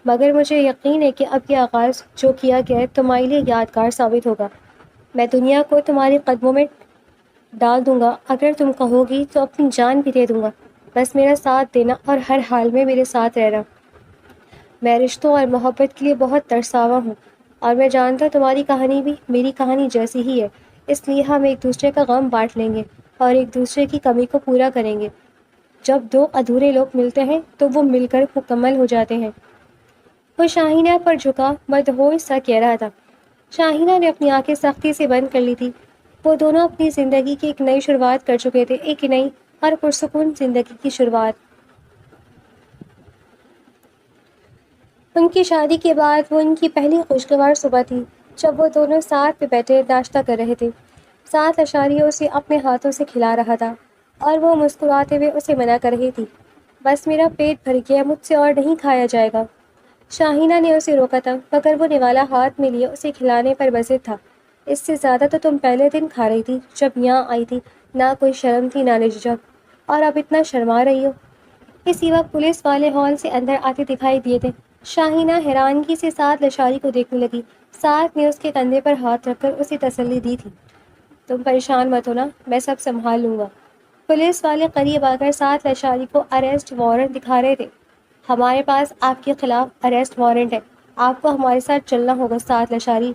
مگر مجھے یقین ہے کہ اب یہ آغاز جو کیا گیا ہے تمہارے لیے یادگار ثابت ہوگا۔ میں دنیا کو تمہارے قدموں میں ڈال دوں گا، اگر تم کہو گی تو اپنی جان بھی دے دوں گا، بس میرا ساتھ دینا اور ہر حال میں میرے ساتھ رہنا۔ میں رشتوں اور محبت کے لیے بہت ترساوا ہوں، اور میں جانتا ہوں تمہاری کہانی بھی میری کہانی جیسی ہی ہے، اس لیے ہم ایک دوسرے کا غم بانٹ لیں گے اور ایک دوسرے کی کمی کو پورا کریں گے۔ جب دو ادھورے لوگ ملتے ہیں تو وہ مل کر مکمل ہو جاتے ہیں۔ وہ شاہینہ پر جھکا مدہوش سا کہہ رہا تھا۔ شاہینہ نے اپنی آنکھیں سختی سے بند کر لی تھی۔ وہ دونوں اپنی زندگی کی ایک نئی شروعات کر چکے تھے، ایک نئی اور پرسکون زندگی کی شروعات۔ ان کی شادی کے بعد وہ ان کی پہلی خوشگوار صبح تھی جب وہ دونوں ساتھ میں بیٹھے ناشتہ کر رہے تھے۔ سعد لشاری اسے اپنے ہاتھوں سے کھلا رہا تھا اور وہ مسکراتے ہوئے اسے منع کر رہی تھی۔ بس میرا پیٹ بھر گیا، مجھ سے اور نہیں کھایا جائے گا۔ شاہینہ نے اسے روکا تھا، مگر وہ نوالا ہاتھ میں لیے اسے کھلانے پر بزد تھا۔ اس سے زیادہ تو تم پہلے دن کھا رہی تھی جب یہاں آئی تھی، نہ کوئی شرم تھی نہ جھجک، اور اب اتنا شرما رہی ہو۔ اسی وقت پولیس والے ہال سے اندر آتے دکھائی دیے تھے۔ شاہینہ حیرانگی سے سعد لشاری کو دیکھنے لگی۔ سعد نے اس کے کندھے پر ہاتھ رکھ کر اسے تسلی دی تھی۔ تم پریشان مت ہونا، میں سب سنبھال لوں گا۔ پولیس والے قریب آ کر سعد لشاری کو اریسٹ وارنٹ دکھا رہے تھے۔ ہمارے پاس آپ کے خلاف اریسٹ وارنٹ ہے، آپ کو ہمارے ساتھ چلنا ہوگا سعد لشاری۔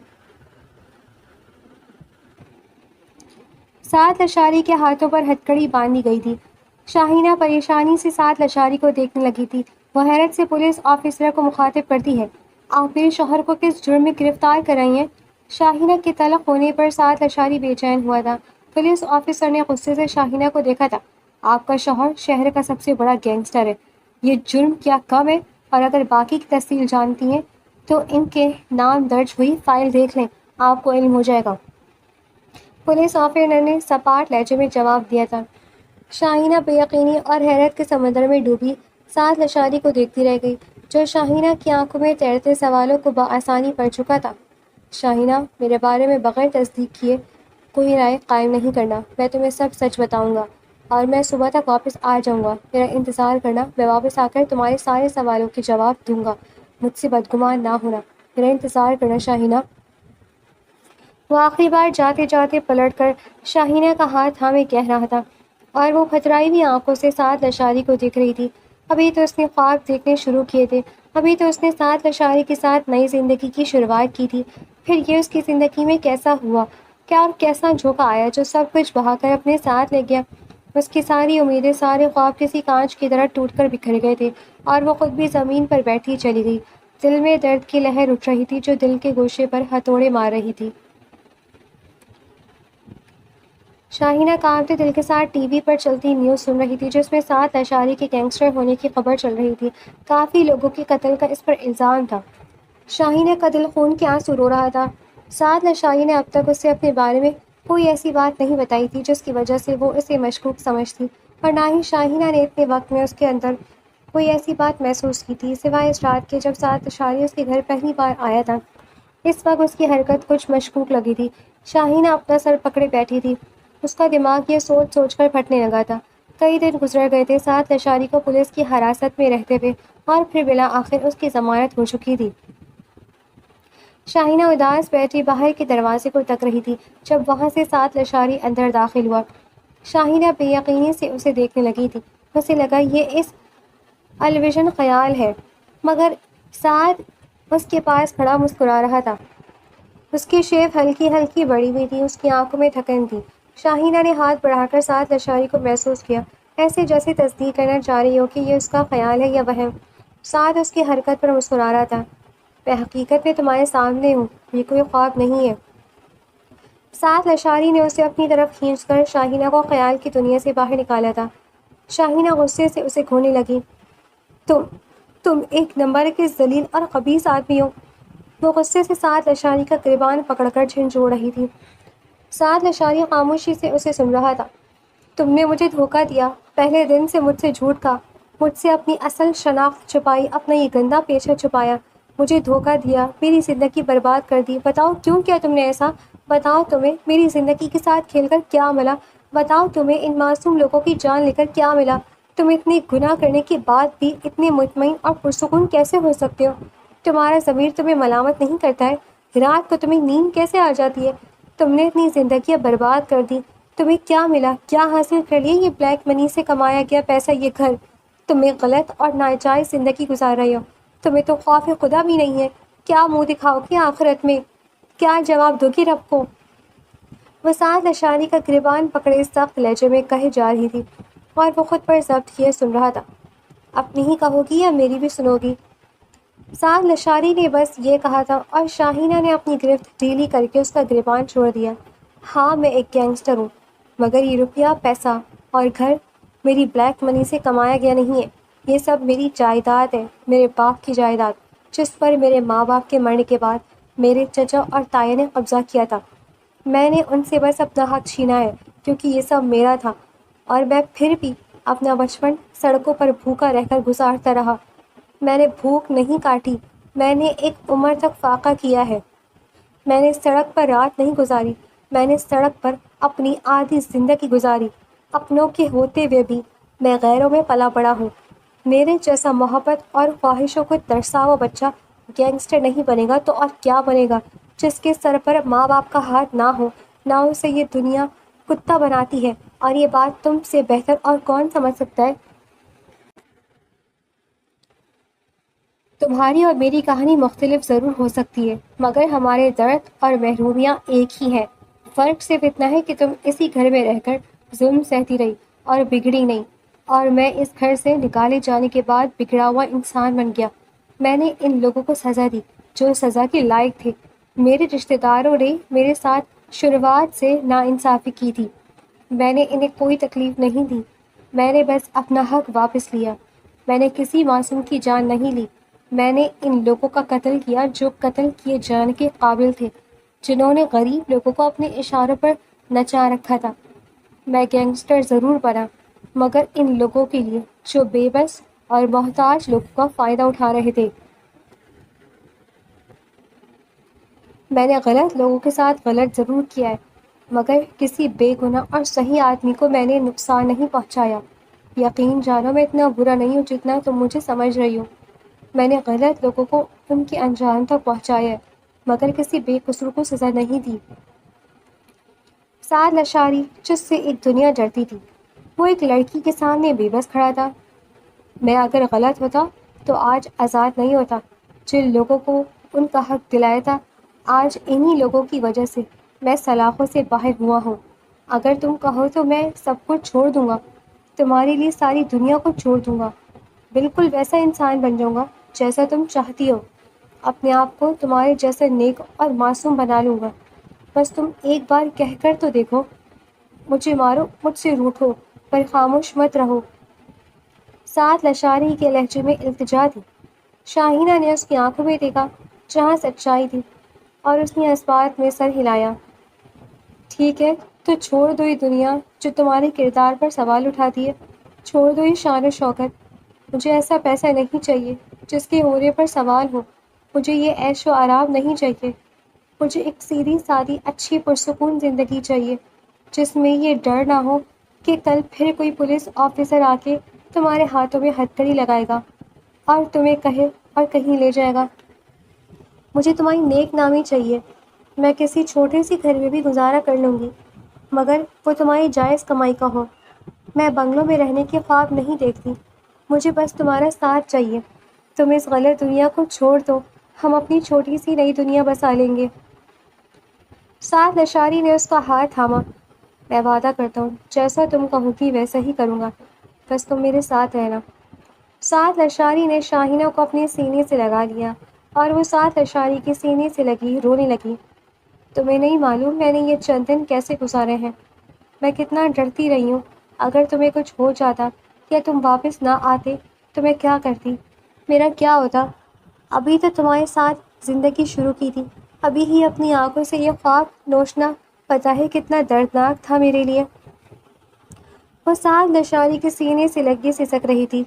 سعد لشاری کے ہاتھوں پر ہتھکڑی باندھی گئی تھی۔ شاہینہ پریشانی سے سعد لشاری کو دیکھنے لگی تھی۔ وہ حیرت سے پولیس آفیسر کو مخاطب کرتی ہے، آپ میرے شوہر کو کس جرم میں گرفتار کر رہی ہیں؟ شاہینہ کے طلق ہونے پر سعد لشاری بے چین ہوا تھا۔ پولیس آفیسر نے غصے سے شاہینہ کو دیکھا تھا۔ آپ کا شوہر شہر کا سب سے بڑا گینگسٹر ہے، یہ جرم کیا کم ہے؟ اور اگر باقی کی تفصیل جانتی ہیں تو ان کے نام درج ہوئی فائل دیکھ لیں، آپ کو علم ہو جائے گا۔ پولیس آفیسر نے سپاٹ لہجے میں جواب دیا تھا۔ شاہینہ بے یقینی اور حیرت کے سمندر میں ڈوبی سعد لشاری کو دیکھتی رہ گئی، جو شاہینہ کی آنکھوں میں تیرتے سوالوں کو بآسانی پڑھ چکا تھا۔ شاہینہ، میرے بارے میں بغیر تصدیق کیے کوئی رائے قائم نہیں کرنا، میں تمہیں سب سچ بتاؤں گا اور میں صبح تک واپس آ جاؤں گا، میرا انتظار کرنا، میں واپس آ کر تمہارے سارے سوالوں کے جواب دوں گا، مجھ سے بدگمان نہ ہونا، میرا انتظار کرنا شاہینہ۔ وہ آخری بار جاتے جاتے پلٹ کر شاہینہ کا ہاتھ تھامے کہہ رہا تھا، اور وہ پھترائی ہوئی آنکھوں سے سعد لشاری کو دیکھ رہی تھی۔ ابھی تو اس نے خواب دیکھنے شروع کیے تھے، ابھی تو اس نے سعد لشاری کے ساتھ نئی زندگی کی شروعات کی تھی، پھر یہ اس کی زندگی میں کیسا ہوا، کیا اور کیسا جھونکا آیا جو سب کچھ بہا کر اپنے ساتھ لے گیا؟ اس کی ساری امیدیں، سارے خواب کسی کانچ کی طرح ٹوٹ کر بکھر گئے تھے، اور وہ خود بھی زمین پر بیٹھی چلی گئی۔ دل میں درد کی لہر اٹھ رہی تھی جو دل کے گوشے پر ہتھوڑے مار رہی تھی۔ شاہینہ کانپتے دل کے ساتھ ٹی وی پر چلتی نیوز سن رہی تھی جس میں سعد لشاری کے گینگسٹر ہونے کی خبر چل رہی تھی۔ کافی لوگوں کے قتل کا اس پر الزام تھا۔ شاہینہ کا دل خون کے آنسو رو رہا تھا۔ سعد لشاری نے اب تک اسے اپنے بارے میں کوئی ایسی بات نہیں بتائی تھی جس کی وجہ سے وہ اسے مشکوک سمجھتی، اور نہ ہی شاہینہ نے اتنے وقت میں اس کے اندر کوئی ایسی بات محسوس کی تھی سوائے اس رات کے جب سعد لشاری اس کے گھر پہلی بار آیا تھا۔ اس وقت اس کی حرکت کچھ مشکوک لگی تھی۔ شاہینہ اپنا سر پکڑے بیٹھی تھی، اس کا دماغ یہ سوچ سوچ کر پھٹنے لگا تھا۔ کئی دن گزر گئے تھے سعد لشاری کو پولیس کی حراست میں رہتے ہوئے، اور پھر بالآخر اس کی ضمانت ہو چکی تھی۔ شاہینہ اداس بیٹھی باہر کے دروازے کو تک رہی تھی جب وہاں سے سعد لشاری اندر داخل ہوا۔ شاہینہ بے یقینی سے اسے دیکھنے لگی تھی۔ اسے لگا یہ اس الویژن خیال ہے، مگر سعد اس کے پاس کھڑا مسکرا رہا تھا۔ اس کی شیو ہلکی ہلکی بڑھی ہوئی تھی، اس کی آنکھوں میں تھکن تھی۔ شاہینہ نے ہاتھ بڑھا کر سعد لشاری کو محسوس کیا، ایسے جیسے تصدیق کرنا چاہ رہی ہو کہ یہ اس کا خیال ہے یا وہم۔ سعد اس کی حرکت پر مسکرا رہا تھا۔ میں حقیقت میں تمہارے سامنے ہوں، یہ کوئی خواب نہیں ہے۔ سعد لشاری نے اسے اپنی طرف کھینچ کر شاہینہ کو خیال کی دنیا سے باہر نکالا تھا۔ شاہینہ غصے سے اسے کھونے لگی۔ تم ایک نمبر کے ذلیل اور خبیث آدمی ہو۔ وہ غصے سے سعد لشاری کا گریبان پکڑ کر جھنجھوڑ رہی تھی۔ سعد لشاری خاموشی سے اسے سن رہا تھا۔ تم نے مجھے دھوکہ دیا، پہلے دن سے مجھ سے جھوٹ کہا، مجھ سے اپنی اصل شناخت چھپائی، اپنا یہ گندا پیشہ چھپایا، مجھے دھوکہ دیا، میری زندگی برباد کر دی۔ بتاؤ کیوں کیا تم نے ایسا؟ بتاؤ تمہیں میری زندگی کے ساتھ کھیل کر کیا ملا؟ بتاؤ تمہیں ان معصوم لوگوں کی جان لے کر کیا ملا؟ تم اتنے گناہ کرنے کے بعد بھی اتنے مطمئن اور پرسکون کیسے ہو سکتے ہو؟ تمہارا ضمیر تمہیں ملامت نہیں کرتا ہے؟ رات کو تمہیں نیند کیسے آ جاتی ہے؟ تم نے اتنی زندگیاں برباد کر دی، تمہیں کیا ملا؟ کیا حاصل کر لیا یہ بلیک منی سے کمایا گیا پیسہ، یہ گھر؟ تم ایک غلط اور ناجائز زندگی گزار رہے ہو، تمہیں تو خوف خدا بھی نہیں ہے۔ کیا منہ دکھاؤ گی آخرت میں؟ کیا جواب دو گی رب کو؟ وہ سعد لشاری کا گریبان پکڑے سخت لہجے میں کہے جا رہی تھی، اور وہ خود پر ضبط کیے سن رہا تھا۔ اپنی ہی کہو گی یا میری بھی سنو گی؟ سعد لشاری نے بس یہ کہا تھا، اور شاہینہ نے اپنی گرفت ڈھیلی کر کے اس کا گریبان چھوڑ دیا۔ ہاں میں ایک گینگسٹر ہوں، مگر یہ روپیہ، پیسہ اور گھر میری بلیک منی سے کمایا گیا نہیں ہے۔ یہ سب میری جائیداد ہے، میرے باپ کی جائیداد، جس پر میرے ماں باپ کے مرنے کے بعد میرے چچا اور تایا نے قبضہ کیا تھا۔ میں نے ان سے بس اپنا حق چھینا ہے، کیونکہ یہ سب میرا تھا، اور میں پھر بھی اپنا بچپن سڑکوں پر بھوکا رہ کر گزارتا رہا۔ میں نے بھوک نہیں کاٹی، میں نے ایک عمر تک فاقہ کیا ہے۔ میں نے سڑک پر رات نہیں گزاری، میں نے سڑک پر اپنی آدھی زندگی گزاری۔ اپنوں کے ہوتے ہوئے بھی میں غیروں میں پلا بڑا ہوں۔ میرے جیسا محبت اور خواہشوں کو ترسا ہوا بچہ گینگسٹر نہیں بنے گا تو اور کیا بنے گا؟ جس کے سر پر ماں باپ کا ہاتھ نہ ہو، نہ اسے یہ دنیا کتا بناتی ہے۔ اور یہ بات تم سے بہتر اور کون سمجھ سکتا ہے؟ تمہاری اور میری کہانی مختلف ضرور ہو سکتی ہے، مگر ہمارے درد اور محرومیاں ایک ہی ہیں۔ فرق صرف اتنا ہے کہ تم اسی گھر میں رہ کر ظلم سہتی رہی اور بگڑی نہیں، اور میں اس گھر سے نکالے جانے کے بعد بگڑا ہوا انسان بن گیا۔ میں نے ان لوگوں کو سزا دی جو سزا کے لائق تھے۔ میرے رشتہ داروں نے میرے ساتھ شروعات سے ناانصافی کی تھی۔ میں نے انہیں کوئی تکلیف نہیں دی، میں نے بس اپنا حق واپس لیا۔ میں نے کسی معصوم کی جان نہیں لی۔ میں نے ان لوگوں کا قتل کیا جو قتل کیے جانے کے قابل تھے، جنہوں نے غریب لوگوں کو اپنے اشاروں پر نچا رکھا تھا۔ میں گینگسٹر ضرور بنا، مگر ان لوگوں کے لیے جو بے بس اور محتاج لوگوں کا فائدہ اٹھا رہے تھے۔ میں نے غلط لوگوں کے ساتھ غلط ضرور کیا ہے، مگر کسی بے گناہ اور صحیح آدمی کو میں نے نقصان نہیں پہنچایا۔ یقین جانو میں اتنا برا نہیں ہوں جتنا تم مجھے سمجھ رہی ہو۔ میں نے غلط لوگوں کو ان کے انجام تک پہنچایا ہے، مگر کسی بے قصور کو سزا نہیں دی۔ سعد لشاری، جس سے ایک دنیا ڈرتی تھی، وہ ایک لڑکی کے سامنے بے بس کھڑا تھا۔ میں اگر غلط ہوتا تو آج آزاد نہیں ہوتا۔ جن لوگوں کو ان کا حق دلایا تھا، آج انہی لوگوں کی وجہ سے میں سلاخوں سے باہر ہوا ہوں۔ اگر تم کہو تو میں سب کچھ چھوڑ دوں گا، تمہارے لیے ساری دنیا کو چھوڑ دوں گا، بالکل ویسا انسان بن جاؤں گا جیسا تم چاہتی ہو، اپنے آپ کو تمہارے جیسا نیک اور معصوم بنا لوں گا۔ بس تم ایک بار کہہ کر تو دیکھو، مجھے مارو، مجھ سے روٹھو، پر خاموش مت رہو۔ سعد لشاری کے لہجے میں التجا تھی۔ شاہینہ نے اس کی آنکھوں میں دیکھا جہاں سچائی تھی، اور اس نے اس بات میں سر ہلایا۔ ٹھیک ہے، تو چھوڑ دو یہ دنیا جو تمہارے کردار پر سوال اٹھاتی ہے، چھوڑ دو یہ شان و شوکت۔ مجھے ایسا پیسہ نہیں چاہیے جس کے ہونے پر سوال ہو، مجھے یہ عیش و آرام نہیں چاہیے، مجھے ایک سیدھی سادی اچھی پرسکون زندگی چاہیے جس میں یہ ڈر نہ ہو کہ کل پھر کوئی پولیس آفیسر آ کے تمہارے ہاتھوں میں ہتھکڑی لگائے گا اور تمہیں کہے اور کہیں لے جائے گا۔ مجھے تمہاری نیک نامی چاہیے، میں کسی چھوٹے سی گھر میں بھی گزارا کر لوں گی مگر وہ تمہاری جائز کمائی کا ہو۔ میں بنگلوں میں رہنے کے خواب نہیں دیکھتی، مجھے بس تمہارا ساتھ چاہیے۔ تم اس غلط دنیا کو چھوڑ دو، ہم اپنی چھوٹی سی نئی دنیا بسا لیں گے۔ سعد لشاری نے اس کا ہاتھ تھاما۔ میں وعدہ کرتا ہوں جیسا تم کہو گی ویسا ہی کروں گا، بس تم میرے ساتھ رہنا۔ سعد لشاری نے شاہینہ کو اپنے سینے سے لگا لیا اور وہ سعد لشاری کے سینے سے لگی رونے لگی۔ تمہیں نہیں معلوم میں نے یہ چند دن کیسے گزارے ہیں، میں کتنا ڈرتی رہی ہوں۔ اگر تمہیں کچھ ہو جاتا یا تم واپس نہ آتے تو میں کیا کرتی، میرا کیا ہوتا؟ ابھی تو تمہارے ساتھ زندگی شروع کی تھی، ابھی ہی اپنی آنکھوں سے یہ خواب نوچنا پتہ ہے کتنا دردناک تھا میرے لیے۔ وہ سعد لشاری کے سینے سے لگی سسک رہی تھی۔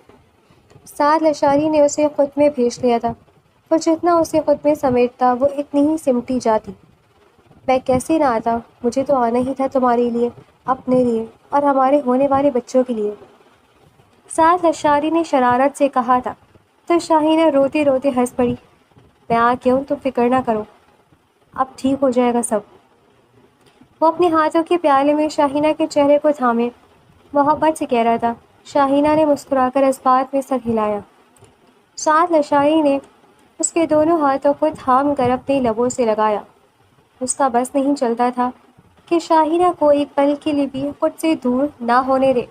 سعد لشاری نے اسے خود میں بھیج لیا تھا، وہ جتنا اسے خود میں سمیٹتا وہ اتنی ہی سمٹی جاتی۔ میں کیسے نہ آتا، مجھے تو آنا ہی تھا تمہارے لیے، اپنے لیے اور ہمارے ہونے والے بچوں کے لیے۔ سعد لشاری نے شرارت سے کہا تھا تو شاہینہ روتے روتے ہنس پڑی۔ میں آ گیا ہوں، تم فکر نہ کرو، اب ٹھیک ہو جائے گا سب۔ وہ اپنے ہاتھوں کے پیالے میں شاہینہ کے چہرے کو تھامے محبت سے کہہ رہا تھا۔ شاہینہ نے مسکرا کر اس بات میں سر ہلایا۔ سعد لشاری نے اس کے دونوں ہاتھوں کو تھام کر اپنے لبوں سے لگایا۔ اس کا بس نہیں چلتا تھا کہ شاہینہ کو ایک پل کے لیے بھی خود سے دور نہ ہونے دے۔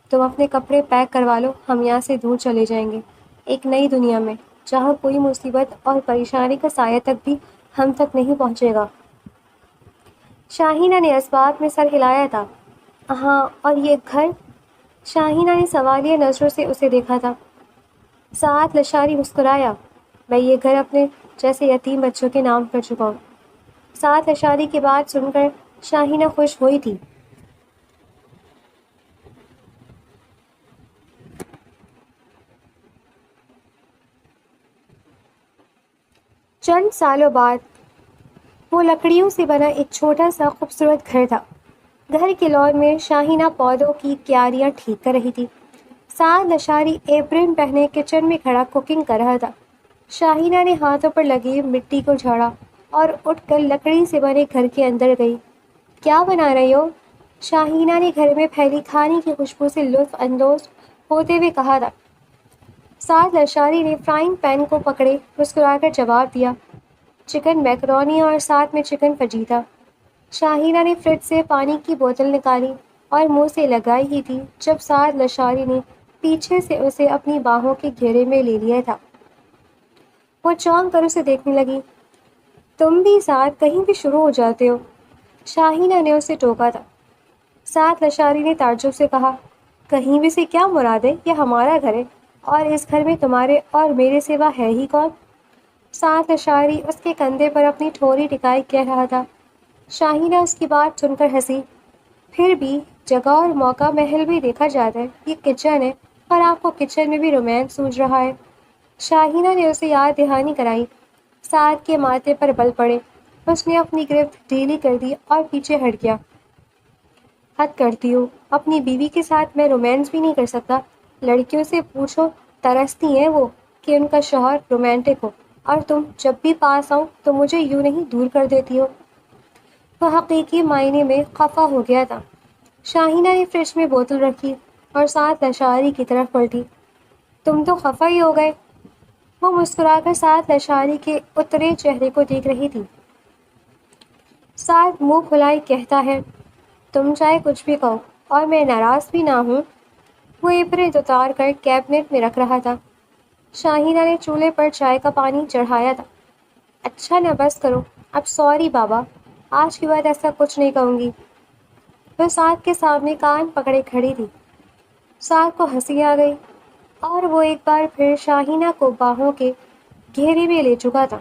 تم اپنے کپڑے پیک کروا لو، ہم یہاں سے دور چلے جائیں گے، ایک نئی دنیا میں جہاں کوئی مصیبت اور پریشانی کا سایہ تک بھی ہم تک نہیں پہنچے گا۔ شاہینہ نے اس بات میں سر ہلایا تھا۔ ہاں، اور یہ گھر؟ شاہینہ نے سوالیہ نظروں سے اسے دیکھا تھا۔ سعد لشاری مسکرایا۔ میں یہ گھر اپنے جیسے یتیم بچوں کے نام کر چکا ہوں۔ سعد لشاری کی بات سن کر شاہینہ خوش ہوئی تھی۔ چند سالوں بعد وہ لکڑیوں سے بنا ایک چھوٹا سا خوبصورت گھر تھا۔ گھر کے لان میں شاہینہ پودوں کی کیاریاں ٹھیک کر رہی تھی۔ سعد لشاری ایپرن پہنے کچن میں کھڑا کوکنگ کر رہا تھا۔ شاہینہ نے ہاتھوں پر لگی مٹی کو جھاڑا اور اٹھ کر لکڑی سے بنے گھر کے اندر گئی۔ کیا بنا رہی ہو؟ شاہینہ نے گھر میں پھیلی کھانے کی خوشبو سے لطف اندوز ہوتے ہوئے کہا تھا۔ سعد لشاری نے فرائنگ پین کو پکڑے مسکرا کر جواب دیا، چکن میکرونی اور ساتھ میں چکن فجیتا۔ شاہینہ نے فریج سے پانی کی بوتل نکالی اور منہ سے لگائی ہی تھی جب سعد لشاری نے پیچھے سے اسے اپنی باہوں کے گھیرے میں لے لیا تھا۔ وہ چونک کر اسے دیکھنے لگی۔ تم بھی سعد کہیں بھی شروع ہو جاتے ہو، شاہینہ نے اسے ٹوکا تھا۔ سعد لشاری نے تعجب سے کہا، کہیں بھی سے کیا مراد ہے؟ یہ ہمارا گھر ہے اور اس گھر میں تمہارے اور میرے سوا ہے ہی کون؟ سعد لشاری اس کے کندھے پر اپنی ٹھوری ٹکائے کہہ رہا تھا۔ شاہینہ اس کی بات سن کر ہنسی۔ پھر بھی جگہ اور موقع محل بھی دیکھا جاتا ہے، یہ کچن ہے اور آپ کو کچن میں بھی رومانس سوچ رہا ہے۔ شاہینہ نے اسے یاد دہانی کرائی۔ سعد کے ماتھے پر بل پڑے، اس نے اپنی گرفت ڈھیلی کر دی اور پیچھے ہٹ گیا۔ حد کرتی ہوں، اپنی بیوی کے ساتھ میں رومانس بھی نہیں کر سکتا۔ لڑکیوں سے پوچھو، ترستی ہیں وہ کہ ان کا شوہر رومانٹک ہو، اور تم جب بھی پاس آؤ تو مجھے یوں نہیں دور کر دیتی ہو۔ وہ حقیقی معنی میں خفا ہو گیا تھا۔ شاہینہ نے فریج میں بوتل رکھی اور سعد لشاری کی طرف پلٹی۔ تم تو خفا ہی ہو گئے۔ وہ مسکرا کر سعد لشاری کے اترے چہرے کو دیکھ رہی تھی۔ سعد منہ پھلائے کہتا ہے، تم چاہے کچھ بھی کہو اور میں ناراض بھی نہ ہوں۔ وہ ایپرن اتار کر کیبنٹ میں رکھ رہا تھا۔ شاہینہ نے چولہے پر چائے کا پانی چڑھایا تھا۔ اچھا نہ بس کرو، اب سوری بابا، آج کے بعد ایسا کچھ نہیں کہوں گی۔ وہ سعد کے سامنے کان پکڑے کھڑی تھی۔ سعد کو ہنسی آ گئی اور وہ ایک بار پھر شاہینہ کو باہوں کے گھیرے میں لے چکا تھا۔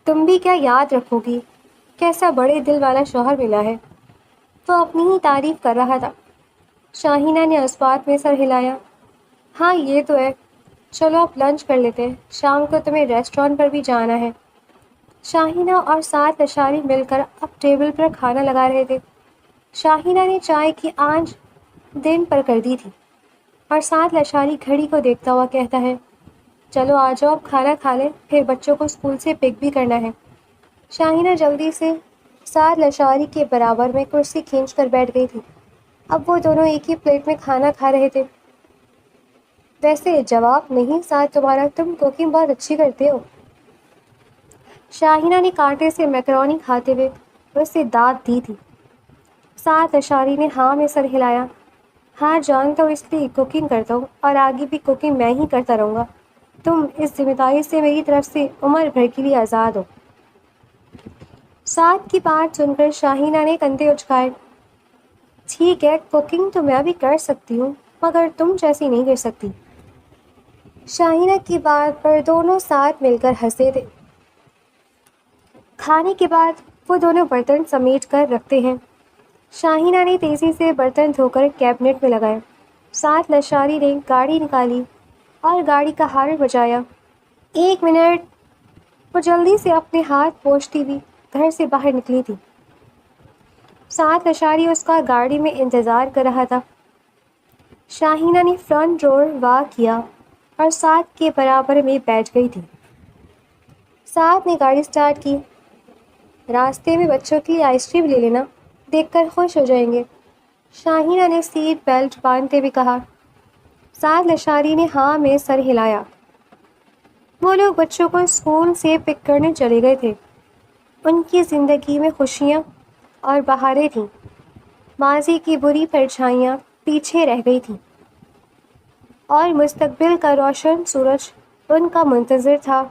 تم بھی کیا یاد رکھو گی، کیسا بڑے دل والا شوہر ملا ہے۔ وہ اپنی ہی تعریف کر رہا تھا۔ شاہینہ نے اس بات میں سر ہلایا۔ ہاں یہ تو ہے، چلو اب لنچ کر لیتے ہیں، شام کو تمہیں ریسٹورینٹ پر بھی جانا ہے۔ شاہینہ اور سعد لشاری مل کر اب ٹیبل پر کھانا لگا رہے تھے۔ شاہینہ نے چائے کی آنچ دن پر کر دی تھی اور سعد لشاری گھڑی کو دیکھتا ہوا کہتا ہے، چلو آ جاؤ اب کھانا کھا لیں، پھر بچوں کو اسکول سے پک بھی کرنا ہے۔ شاہینہ جلدی سے سعد لشاری کے برابر میں کرسی کھینچ کر بیٹھ گئی تھی۔ اب وہ دونوں ایک ہی پلیٹ میں کھانا کھا رہے تھے۔ ویسے جواب نہیں سعد تمہارا، تم کوکنگ بہت اچھی کرتے ہو۔ شاہینہ نے کانٹے سے میکرونی کھاتے ہوئے اسے داد دی تھی۔ سعد لشاری نے ہاں میں سر ہلایا۔ ہاں جانتا ہوں، اس لیے کوکنگ کرتا ہوں اور آگے بھی کوکنگ میں ہی کرتا رہوں گا۔ تم اس ذمہ داری سے میری طرف سے عمر بھر کے لیے آزاد ہو۔ سعد کی بات سن کر شاہینہ نے کندھے اچکائے۔ ٹھیک ہے، کوکنگ تو میں بھی کر سکتی ہوں مگر تم جیسی نہیں کر سکتی۔ شاہینہ کی بات پر دونوں ساتھ مل کر ہنسے تھے۔ کھانے کے بعد وہ دونوں برتن سمیٹ کر رکھتے ہیں۔ شاہینہ نے تیزی سے برتن دھو کر کیبنٹ میں لگائے۔ سعد لشاری نے گاڑی نکالی اور گاڑی کا ہارن بجایا۔ 1 منٹ، وہ جلدی سے اپنے ہاتھ پوچھتی ہوئی گھر سے باہر نکلی تھی۔ سعد لشاری اس کا گاڑی میں انتظار کر رہا تھا۔ شاہینہ نے فرنٹ ڈور وا کیا اور سعد کے برابر میں بیٹھ گئی تھی۔ سعد نے گاڑی سٹارٹ کی۔ راستے میں بچوں کے لیے آئس کریم لے لینا، دیکھ کر خوش ہو جائیں گے، شاہینہ نے سیٹ بیلٹ باندھتے ہوئے کہا۔ سعد لشاری نے ہاں میں سر ہلایا۔ وہ لوگ بچوں کو اسکول سے پک کرنے چلے گئے تھے۔ ان کی زندگی میں خوشیاں اور بہاریں تھیں، ماضی کی بری پرچھائیاں پیچھے رہ گئی تھیں اور مستقبل کا روشن سورج ان کا منتظر تھا۔